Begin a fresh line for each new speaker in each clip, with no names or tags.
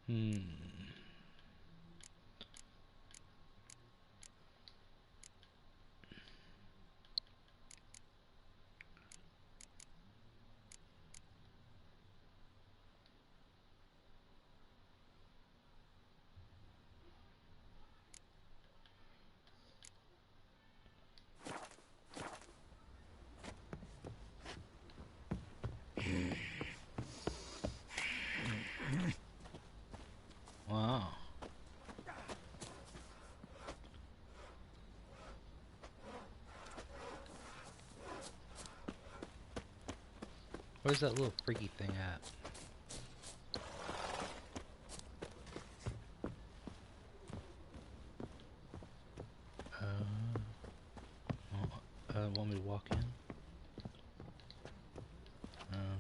Hmm. Wow. Where's that little freaky thing at? Want me to walk in?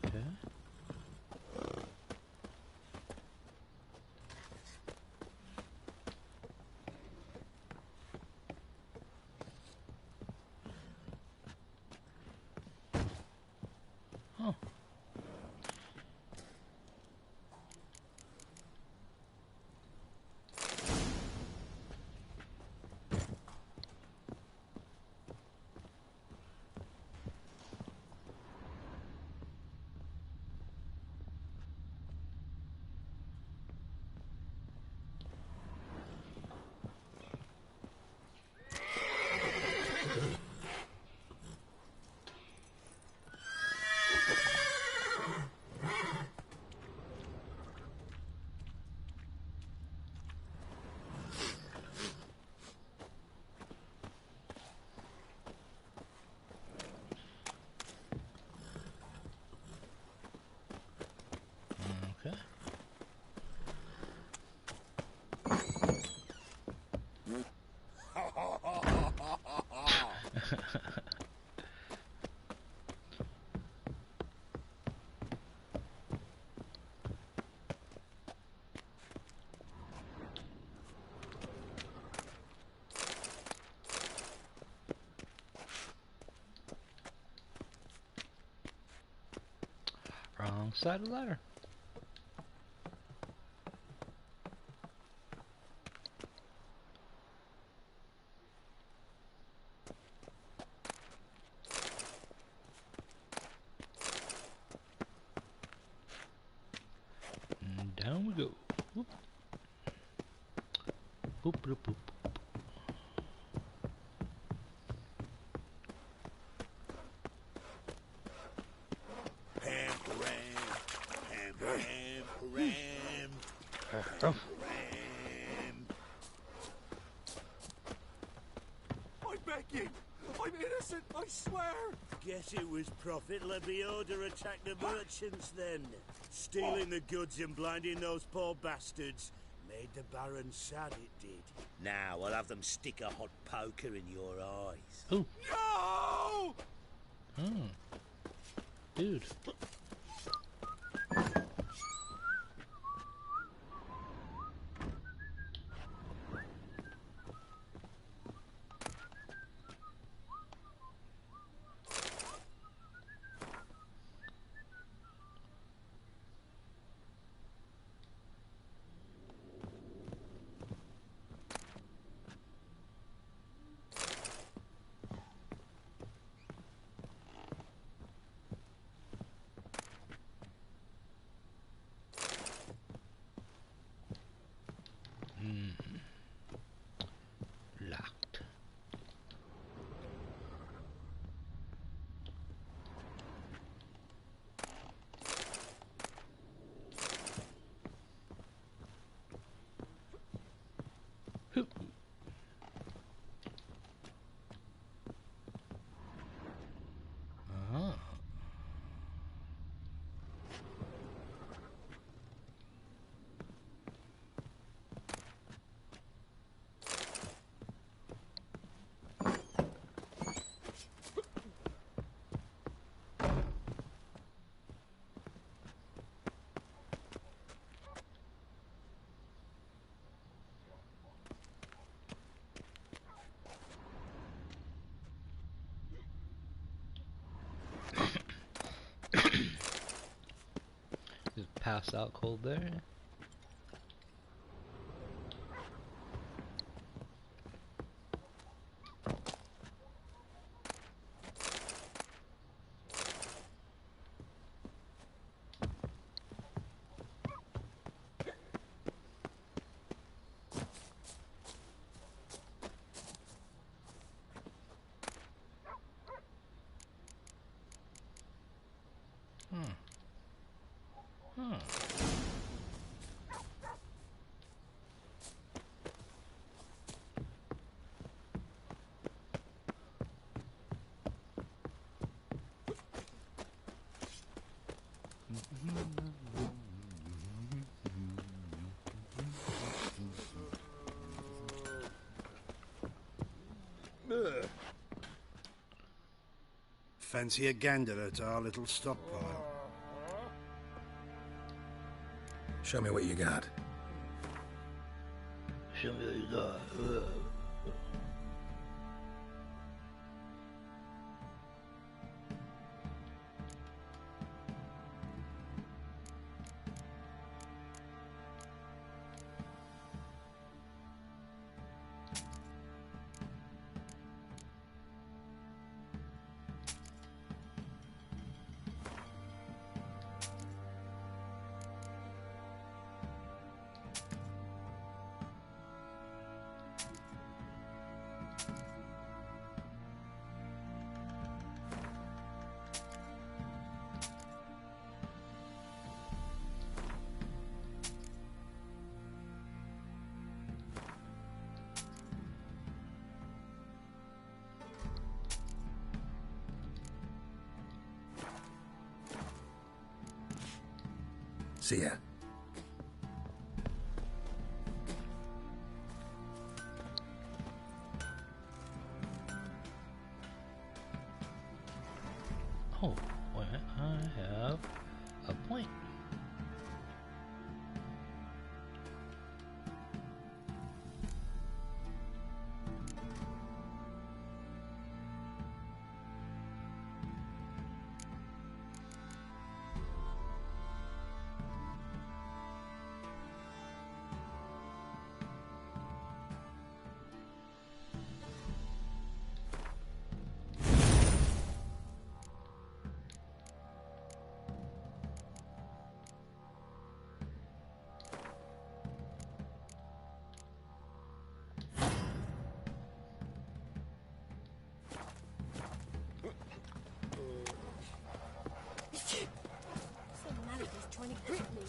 Okay. Oh. Okay. Wrong side of the ladder. And down we go. Whoop. Boop, boop, boop. Oh.
I beg you! I'm innocent, I swear!
Guess it was Prophet Lebioda attacked the merchants then. Stealing the goods and blinding those poor bastards. Made the Baron sad, it did. Now I'll have them stick a hot poker in your eyes.
Ooh.
No!
Oh. Dude. Locked. Hoop. Ah. Just pass out cold there.
Fancy a gander at our little stockpile?
Show me what you got.
Show me what you got.
See ya.
Oh, wait, I have a point.
Trying to grip me.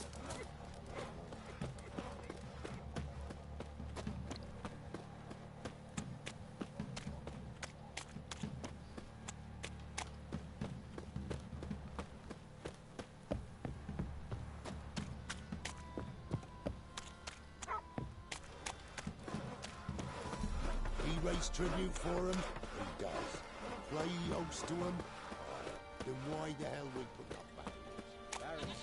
He raise tribute for him? He does. Play host to him? Then why the hell we put up barriers?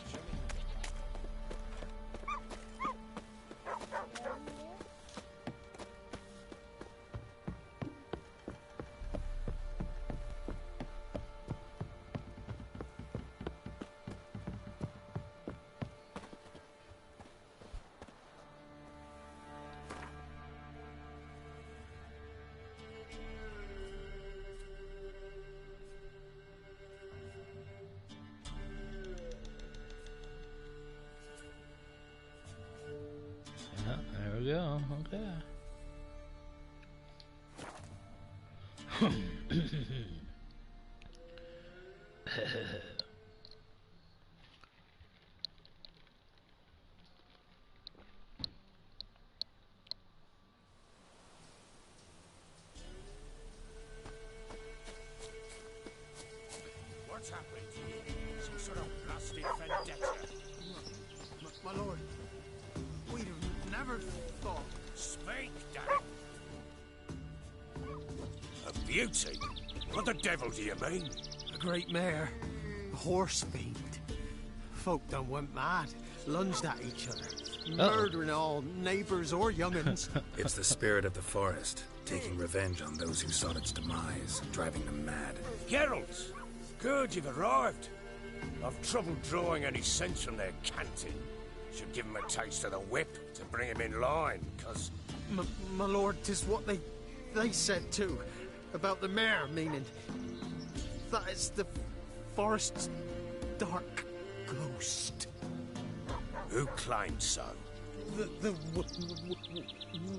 There we go. Okay.
What's happened? Some sort of blasted vendetta.
My lord, we'd have never thought.
Speak, damn it. A beauty? What the devil do you mean?
A great mare, a horse fiend. Folk done went mad, lunged at each other, murdering all neighbours or young'uns.
It's the spirit of the forest, taking revenge on those who sought its demise, driving them mad.
Geralt! Good, you've arrived. I've trouble drawing any sense from their canting. Should give him a taste of the whip to bring him in line, 'cause...
My lord, 'tis what they said too, about the mare, meaning that is the forest's dark ghost.
Who claimed so?
The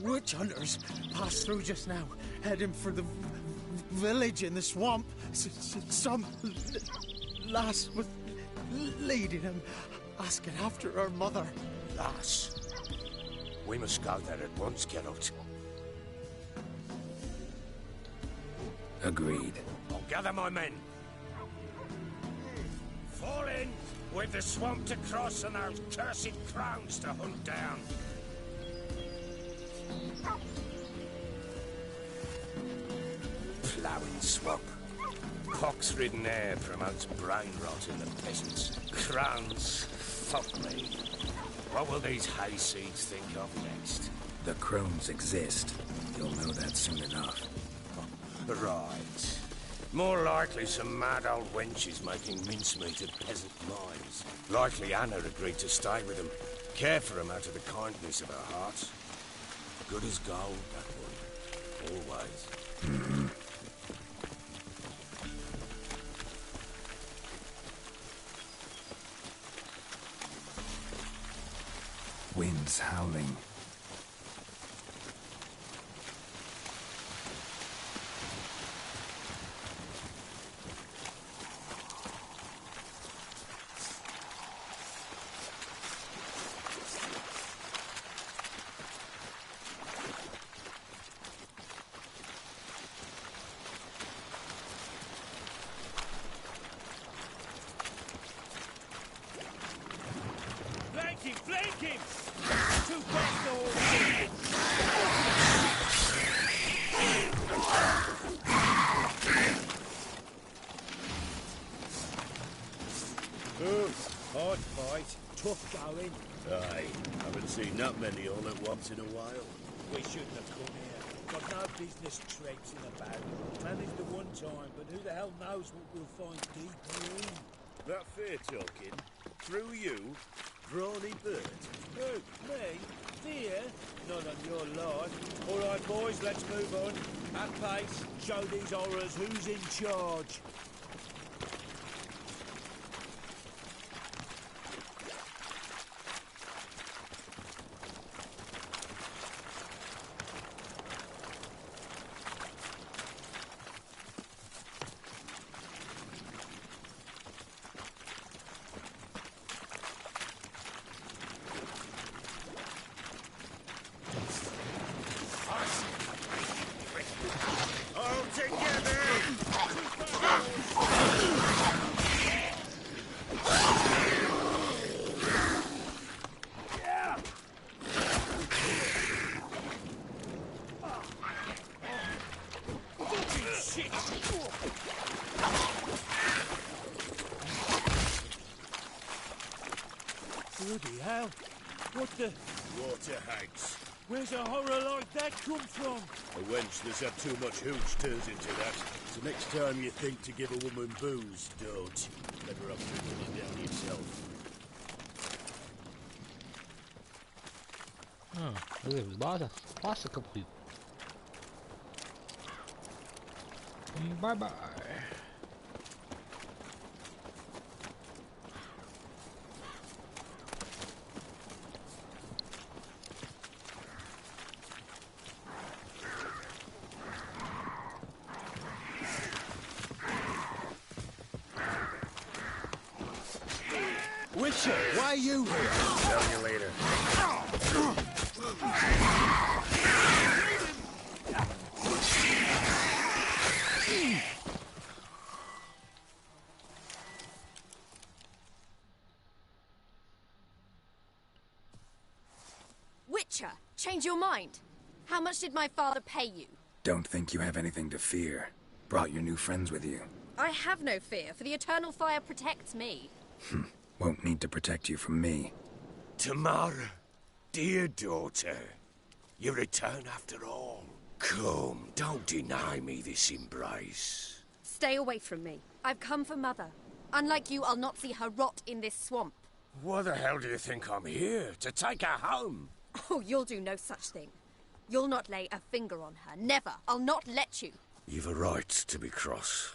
witch hunters passed through just now, heading for the village in the swamp. Some lass was leading them. asking after her mother.
Lass, we must go there at once, Geralt.
Agreed.
I'll gather my men. Fall in! We've the swamp to cross and those cursed crowns to hunt down. Ploughing swamp. Pox-ridden air promotes brain rot in the peasants. Crowns, fuck me. What will these hayseeds think of next?
The crones exist. You'll know that soon enough.
Right. More likely some mad old wenches making mincemeat of peasant minds. Likely Anna agreed to stay with them. Care for them out of the kindness of her heart. Good as gold, that one. Always.
Mm-hmm. Winds howling.
Flank him! Too fast to hold him! Hard fight, tough going.
Aye, haven't seen that many all at once in a while.
We shouldn't have come here. Got no business traipsing about. Managed the one time, but who the hell knows what we'll find deeper in?
That fair talking? Through you? Brawny bird?
Who? Me? Fear? Not on your life. All right, boys, let's move on. At pace, show these horrors who's in charge. Bloody hell! What the...
Water hags.
Where's a horror like that come from?
A wench that's had too much hooch turns into that. So next time you think to give a woman booze, don't. Better off drinking it down yourself.
Oh, there's lots of complete. Bye-bye.
Witcher, why are you here?
Tell you later.
Witcher, change your mind. How much did my father pay you?
Don't think you have anything to fear. Brought your new friends with you.
I have no fear, for the eternal fire protects me.
Won't need to protect you from me.
Tamara, dear daughter, you return after all. Come, don't deny me this embrace.
Stay away from me. I've come for Mother. Unlike you, I'll not see her rot in this swamp.
Why the hell do you think I'm here? To take her home?
Oh, you'll do no such thing. You'll not lay a finger on her. Never. I'll not let you.
You've a right to be cross.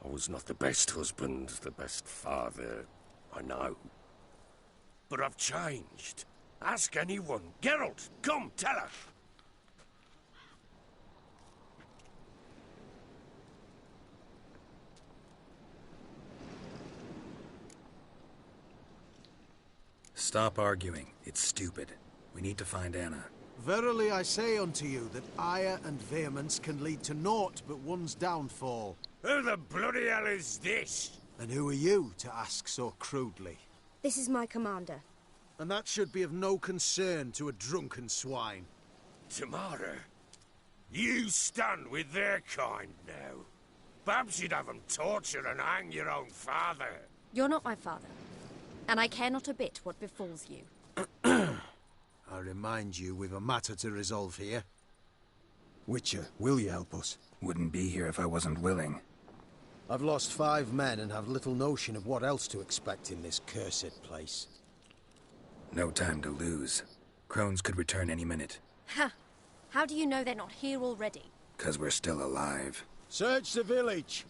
I was not the best husband, the best father, I know. But I've changed. Ask anyone. Geralt, come, tell her.
Stop arguing. It's stupid. We need to find Anna.
Verily I say unto you that ire and vehemence can lead to naught but one's downfall.
Who the bloody hell is this?
And who are you to ask so crudely?
This is my commander.
And that should be of no concern to a drunken swine.
Tamara, you stand with their kind now. Perhaps you'd have them torture and hang your own father.
You're not my father, and I care not a bit what befalls you.
I remind you we've a matter to resolve here. Witcher, will you help us?
Wouldn't be here if I wasn't willing.
I've lost 5 men and have little notion of what else to expect in this cursed place.
No time to lose. Crones could return any minute.
Ha! How do you know they're not here already?
'Cause we're still alive.
Search the village!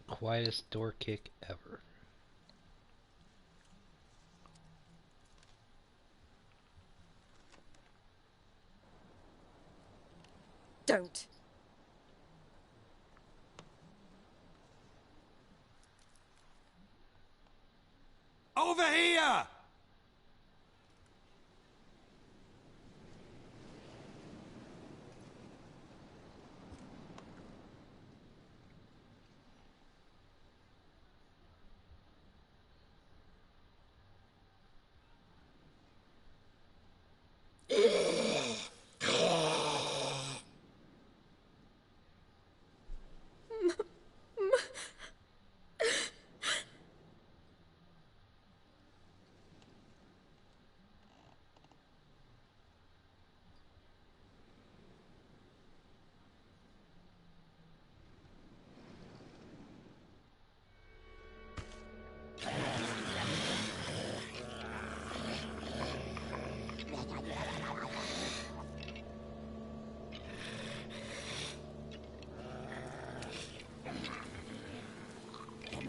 Quietest door kick ever.
Don't.
Over here!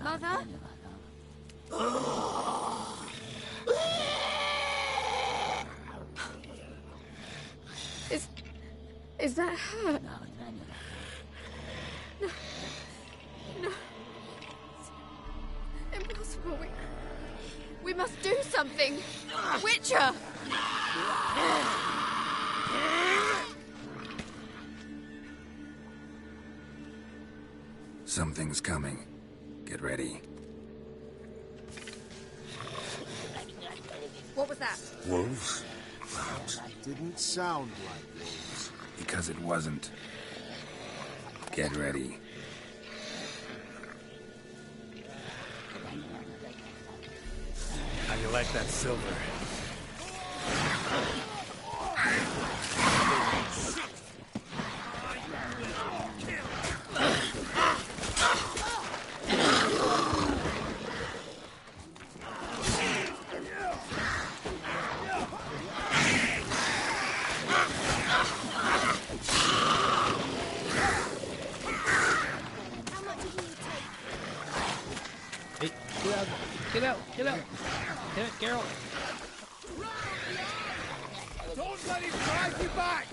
Mother? Is that her? No. No. It's impossible. We must do something. Witcher!
Something's coming. Get ready.
What was that?
Wolves?
Didn't sound like wolves.
Because it wasn't. Get ready.
How you like that silver?
Hey, get out! Damn it, Geralt!
Don't let him drive you back!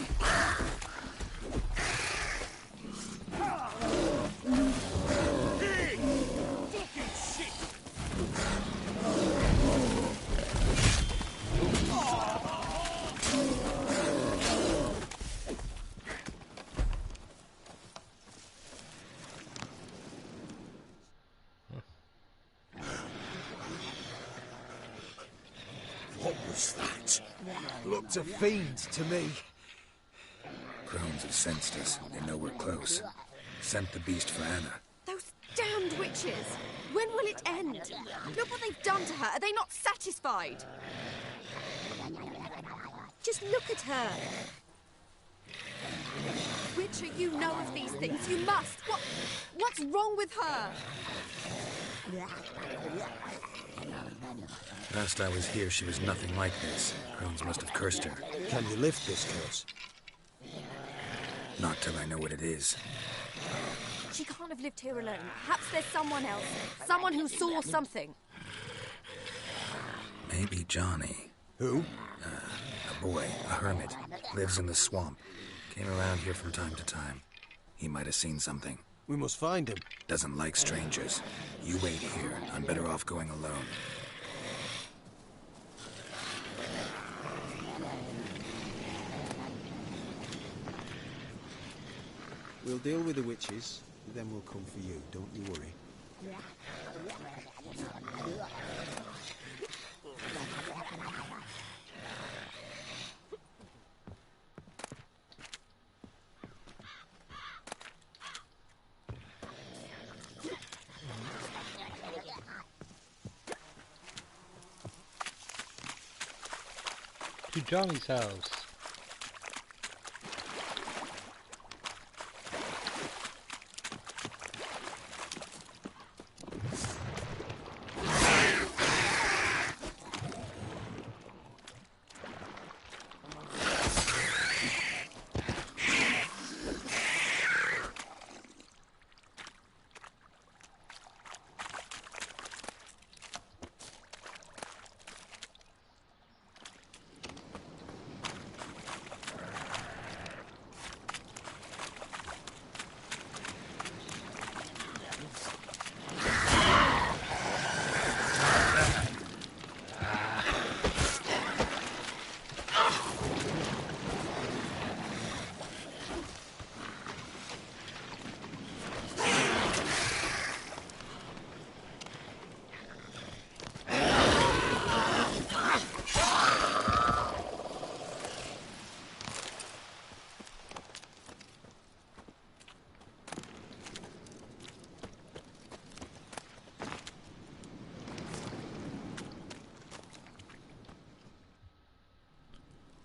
What was that?
Looked a fiend to me.
Crones have sensed us. They know we're close. Sent the beast for Anna.
Those damned witches! When will it end? Look what they've done to her. Are they not satisfied? Just look at her. Witcher, you know of these things. You must. What's wrong with her?
Last I was here, she was nothing like this. Crones must have cursed her.
Can you lift this curse?
Not till I know what it is.
She can't have lived here alone. Perhaps there's someone else. Someone who saw something.
Maybe Johnny.
Who?
A boy, a hermit. Lives in the swamp. Came around here from time to time. He might have seen something.
We must find him.
Doesn't like strangers. You wait here. I'm better off going alone.
We'll deal with the witches, then we'll come for you. Don't you worry.
To Johnny's house.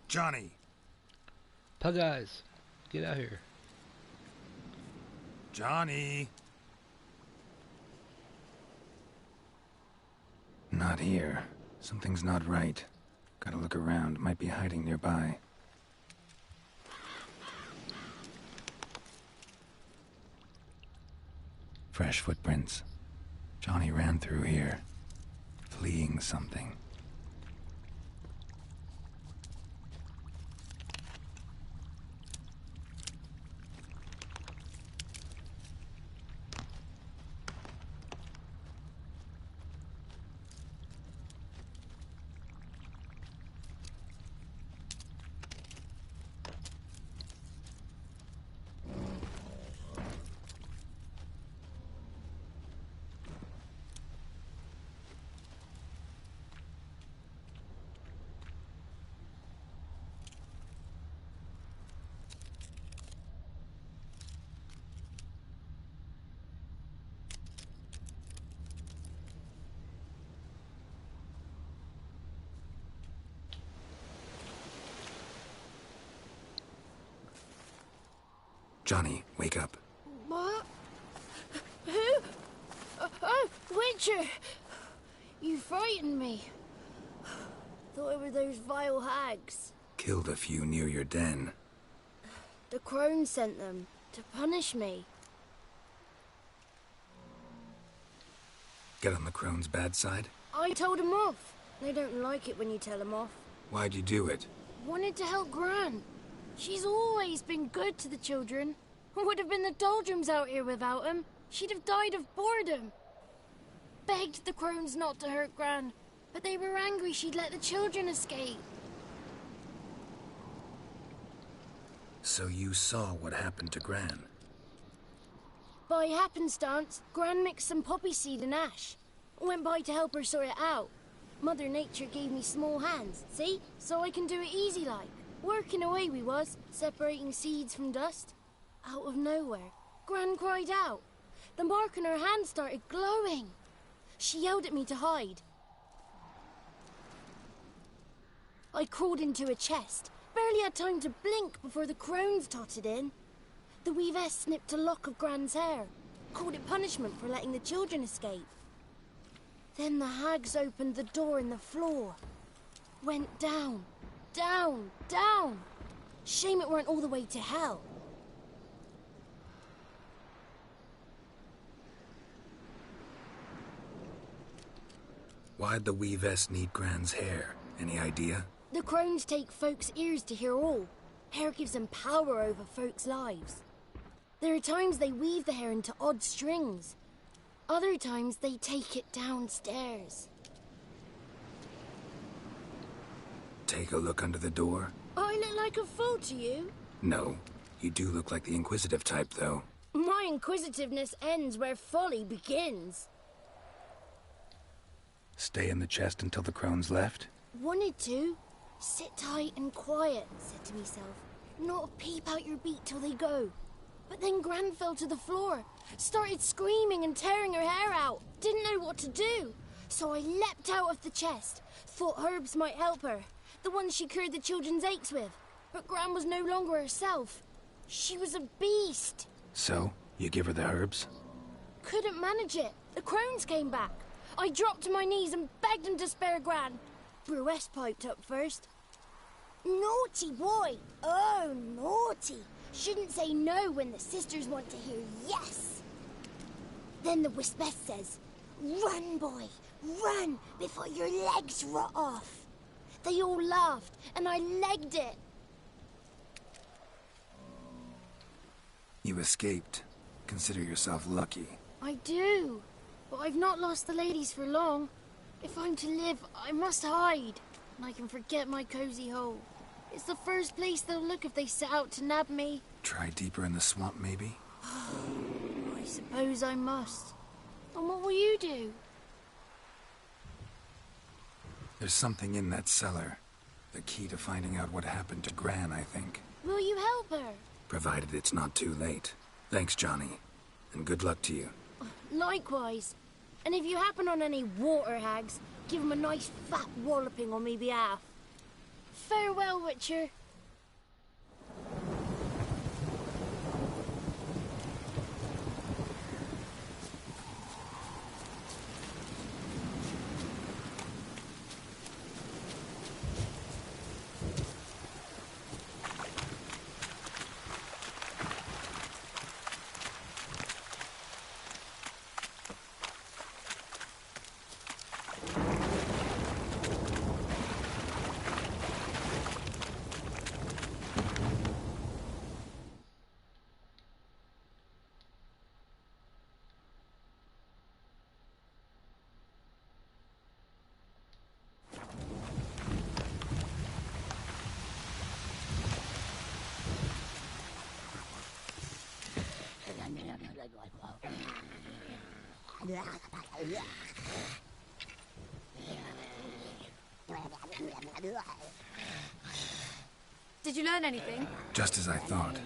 Johnny!
Pug eyes, get out here.
Johnny! Not here. Something's not right. Gotta look around. Might be hiding nearby. Fresh footprints. Johnny ran through here, fleeing something. Johnny, wake up.
What? Who? Oh, Witcher! You frightened me. Thought it were those vile hags.
Killed a few near your den.
The crone sent them to punish me.
Get on the crone's bad side?
I told them off. They don't like it when you tell them off.
Why'd you do it?
Wanted to help Gran. She's always been good to the children. Would have been the doldrums out here without him. She'd have died of boredom. Begged the crones not to hurt Gran, but they were angry she'd let the children escape.
So you saw what happened to Gran?
By happenstance, Gran mixed some poppy seed and ash. Went by to help her sort it out. Mother Nature gave me small hands, see? So I can do it easy like. Working away we was, separating seeds from dust. Out of nowhere, Gran cried out. The mark on her hand started glowing. She yelled at me to hide. I crawled into a chest. Barely had time to blink before the crones totted in. The weavess snipped a lock of Gran's hair. Called it punishment for letting the children escape. Then the hags opened the door in the floor. Went down. Down, down. Shame it weren't all the way to hell.
Why'd the weavess need Gran's hair? Any idea?
The crones take folks' ears to hear all. Hair gives them power over folks' lives. There are times they weave the hair into odd strings. Other times they take it downstairs.
Take a look under the door?
I look like a fool to you?
No. You do look like the inquisitive type, though.
My inquisitiveness ends where folly begins.
Stay in the chest until the crone's left?
Wanted to. Sit tight and quiet, said to myself. Not peep out your beat till they go. But then Gran fell to the floor. Started screaming and tearing her hair out. Didn't know what to do. So I leapt out of the chest. Thought herbs might help her. The ones she cured the children's aches with. But Gran was no longer herself. She was a beast.
So, you give her the herbs?
Couldn't manage it. The crones came back. I dropped to my knees and begged them to spare Gran. Bruess piped up first. Naughty boy. Oh, naughty. Shouldn't say no when the sisters want to hear yes. Then the Wispess says, run, boy, run before your legs rot off. They all laughed, and I legged it.
You escaped. Consider yourself lucky.
I do, but I've not lost the ladies for long. If I'm to live, I must hide, and I can forget my cozy hole. It's the first place they'll look if they set out to nab me.
Try deeper in the swamp, maybe?
I suppose I must. And what will you do?
There's something in that cellar. The key to finding out what happened to Gran, I think.
Will you help her?
Provided it's not too late. Thanks, Johnny. And good luck to you.
Likewise. And if you happen on any water hags, give them a nice fat walloping on me behalf. Farewell, Witcher.
Did you learn anything?
Just as I thought.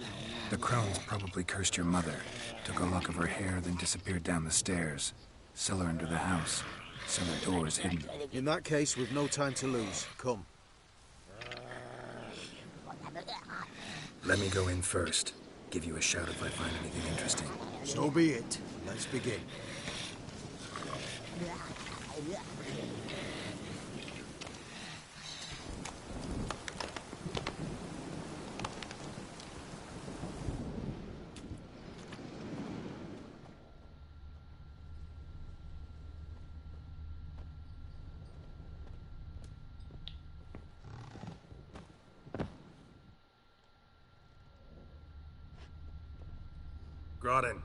The crones probably cursed your mother, took a lock of her hair, then disappeared down the stairs. Cellar under the house. Cellar doors hidden.
In that case, we've no time to lose. Come.
Let me go in first. Give you a shout if I find anything interesting.
So be it. Let's begin.
Groden.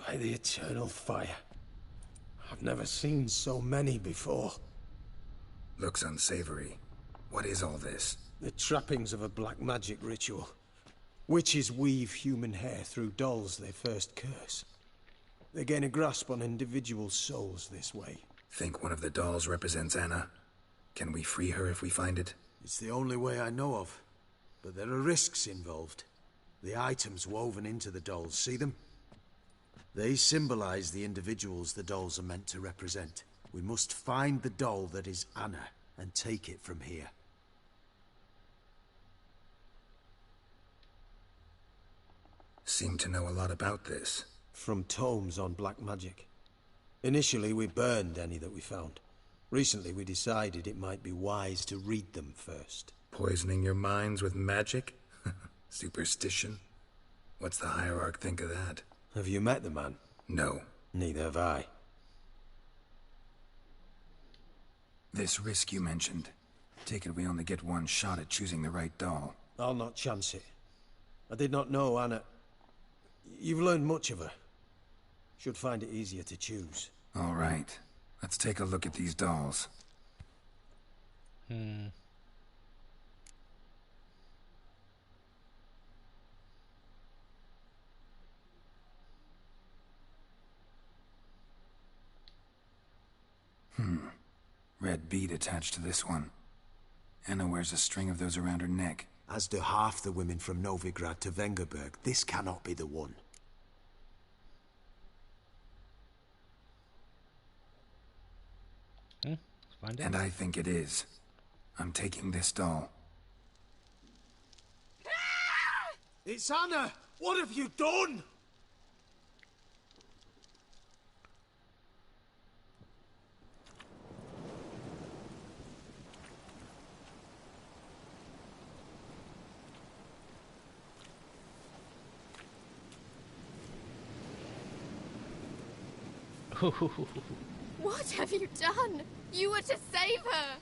By the eternal fire. I've never seen so many before.
Looks unsavory. What is all this?
The trappings of a black magic ritual. Witches weave human hair through dolls they first curse. They gain a grasp on individual souls this way.
Think one of the dolls represents Anna? Can we free her if we find it?
It's the only way I know of. But there are risks involved. The items woven into the dolls, see them?
They symbolize the individuals the dolls are meant to represent. We must find the doll that is Anna and take it from here.
Seem to know a lot about this.
From tomes on black magic. Initially, we burned any that we found. Recently, we decided it might be wise to read them first.
Poisoning your minds with magic? Superstition? What's the hierarch think of that?
Have you met the man?
No.
Neither have I.
This risk you mentioned. Take it we only get one shot at choosing the right doll.
I'll not chance it. I did not know Anna... You've learned much of her. Should find it easier to choose.
All right. Let's take a look at these dolls. Red bead attached to this one. Anna wears a string of those around her neck.
As do half the women from Novigrad to Vengerberg. This cannot be the one.
Find it.
And I think it is. I'm taking this doll.
It's Anna! What have you done?
What have you done? You were to save her.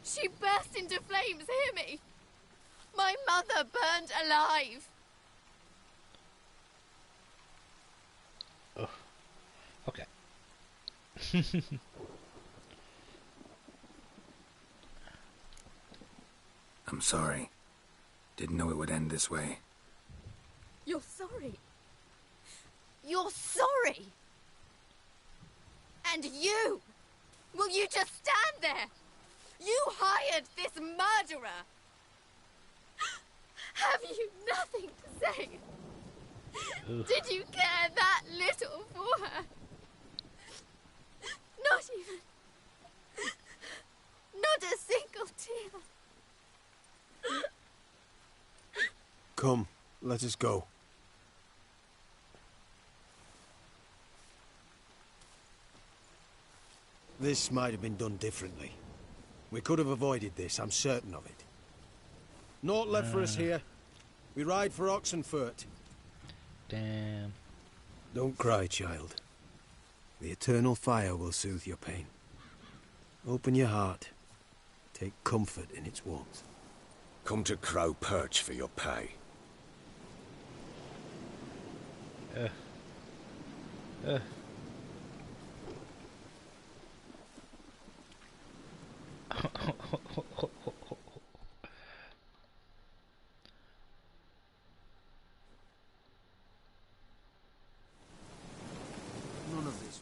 She burst into flames, hear me? My mother burned alive.
Oh. Okay.
I'm sorry. Didn't know it would end this way.
You're sorry. You're sorry. And you! Will you just stand there? You hired this murderer! Have you nothing to say? Did you care that little for her? Not even... Not a single tear.
Come, let us go. This might have been done differently. We could have avoided this, I'm certain of it. Naught left for us here. We ride for Oxenfurt.
Damn.
Don't cry, child. The eternal fire will soothe your pain. Open your heart. Take comfort in its warmth.
Come to Crow Perch for your pay.
None of this.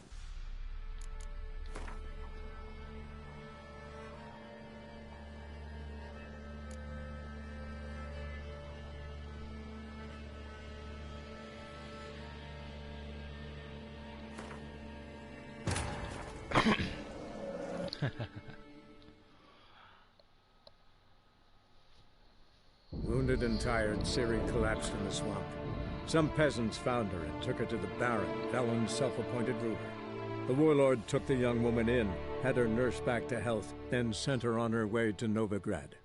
Wounded and tired, Ciri collapsed in the swamp. Some peasants found her and took her to the Baron, Velen's self-appointed ruler. The warlord took the young woman in, had her nursed back to health, then sent her on her way to Novigrad.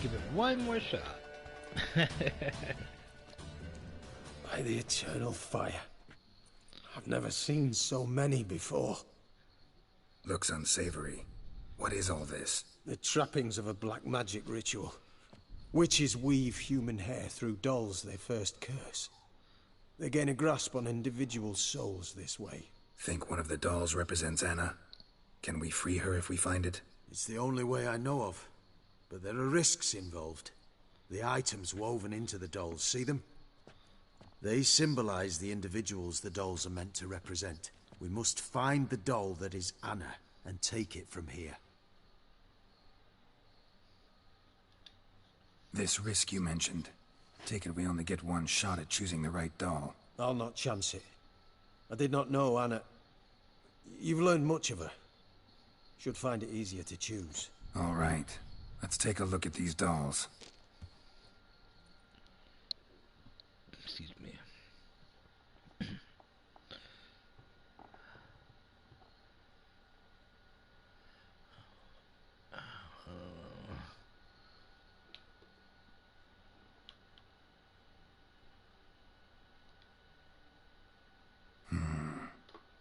Give it one more shot.
By the eternal fire. I've never seen so many before.
Looks unsavory. What is all this?
The trappings of a black magic ritual. Witches weave human hair through dolls they first curse. They gain a grasp on individual souls this way.
Think one of the dolls represents Anna? Can we free her if we find it?
It's the only way I know of. But there are risks involved. The items woven into the dolls, see them? They symbolize the individuals the dolls are meant to represent. We must find the doll that is Anna and take it from here.
This risk you mentioned. Take it we only get one shot at choosing the right doll.
I'll not chance it. I did not know Anna. You've learned much of her. Should find it easier to choose.
All right. Let's take a look at these dolls.
Excuse me.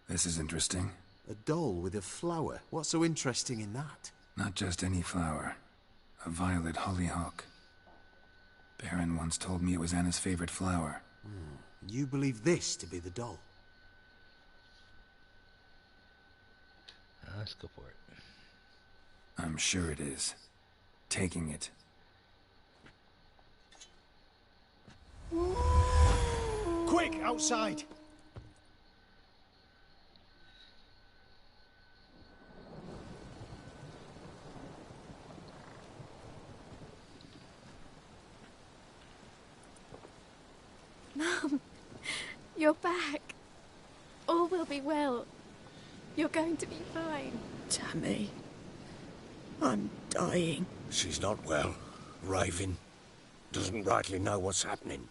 This is interesting.
A doll with a flower? What's so interesting in that?
Not just any flower. A violet hollyhock. Baron once told me it was Anna's favorite flower.
And you believe this to be the doll?
Let's go for it.
I'm sure it is. Taking it.
Quick, outside!
Mum, you're back. All will be well. You're going to be fine.
Tammy, I'm dying.
She's not well. Raving. Doesn't rightly know what's happening.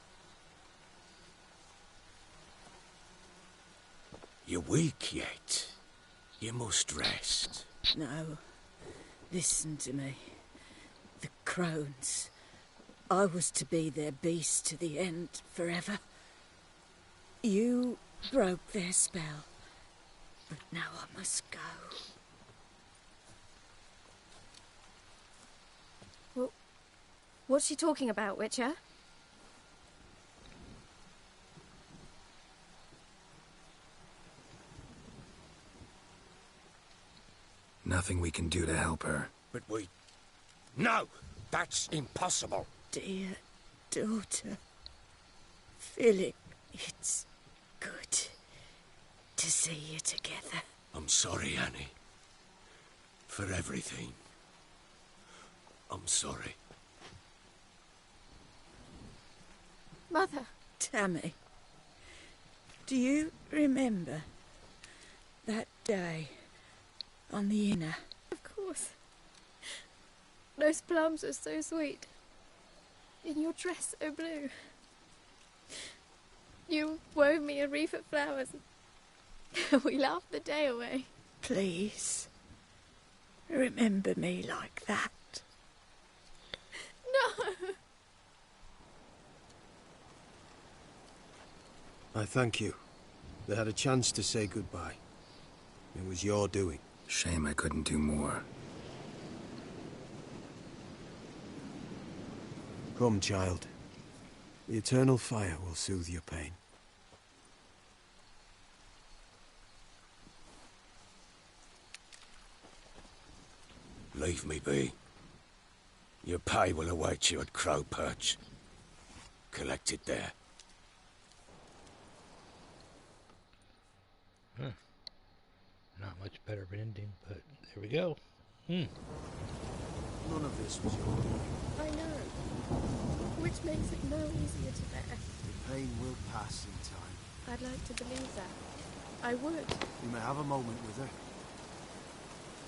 You're weak yet. You must rest.
No. Listen to me. The crones. I was to be their beast to the end, forever. You broke their spell. But now I must go.
Well, what's she talking about, Witcher?
Nothing we can do to help her.
But we... No! That's impossible!
Dear daughter, Philip, it's good to see you together.
I'm sorry, Annie. For everything. I'm sorry.
Mother.
Tammy, do you remember that day on the Inner?
Of course. Those plums are so sweet. In your dress so blue. You wove me a wreath of flowers. We laughed the day away.
Please, remember me like that.
No!
I thank you. They had a chance to say goodbye. It was your doing.
Shame I couldn't do more.
Come, child. The eternal fire will soothe your pain.
Leave me be. Your pay will await you at Crow Perch. Collect it there.
Huh. Not much better of an ending, but there we go.
None of this was your doing.
I know. Which makes it no easier to bear.
The pain will pass in time.
I'd like to believe that. I would.
You may have a moment with her.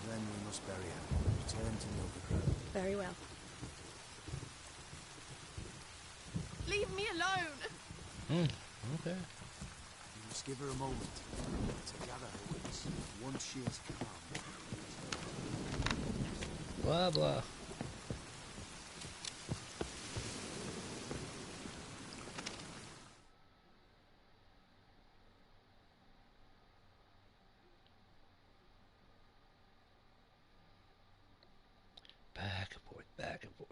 Then we must bury her. Return to Novigrad.
Very well. Leave me alone!
Okay.
You must give her a moment to gather her wits. Once she is calm.
Blah, blah. back and forth.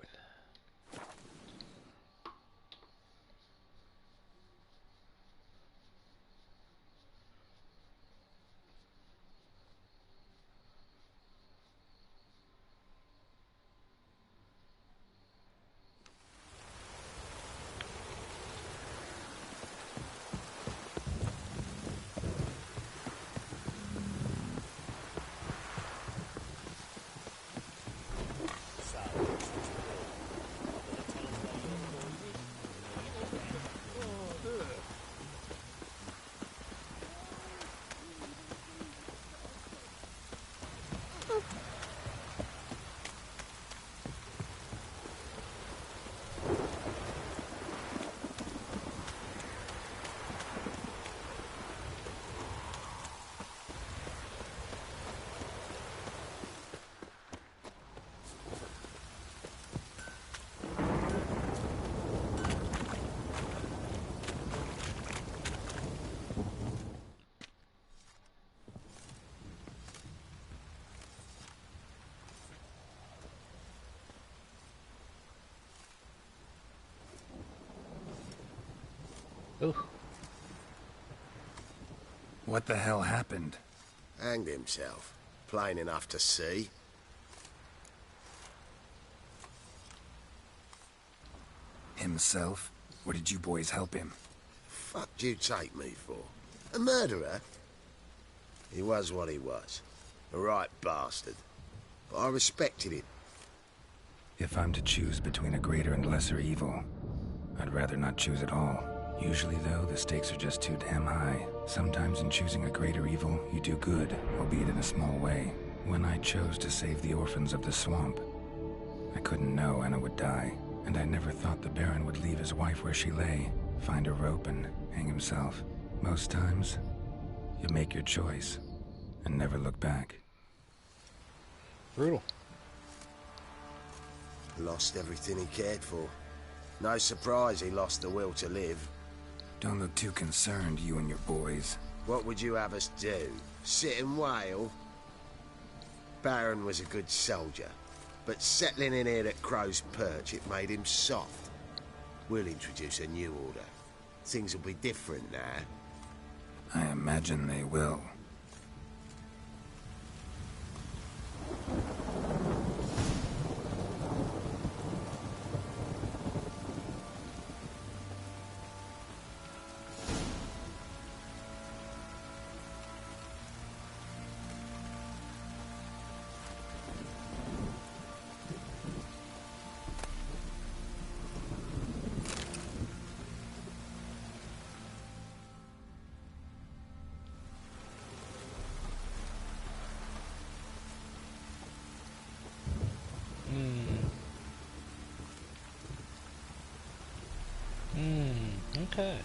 Ooh.
What the hell happened?
Hanged himself. Plain enough to see.
Himself? Or did you boys help him?
Fuck'd you take me for? A murderer? He was what he was. A right bastard. But I respected him.
If I'm to choose between a greater and lesser evil, I'd rather not choose at all. Usually, though, the stakes are just too damn high. Sometimes in choosing a greater evil, you do good, albeit in a small way. When I chose to save the orphans of the swamp, I couldn't know Anna would die, and I never thought the Baron would leave his wife where she lay, find a rope and hang himself. Most times, you make your choice and never look back.
Brutal.
Lost everything he cared for. No surprise he lost the will to live.
Don't look too concerned, you and your boys.
What would you have us do? Sit and wail? Baron was a good soldier, but settling in here at Crow's Perch, it made him soft. We'll introduce a new order. Things will be different now.
I imagine they will.
Okay.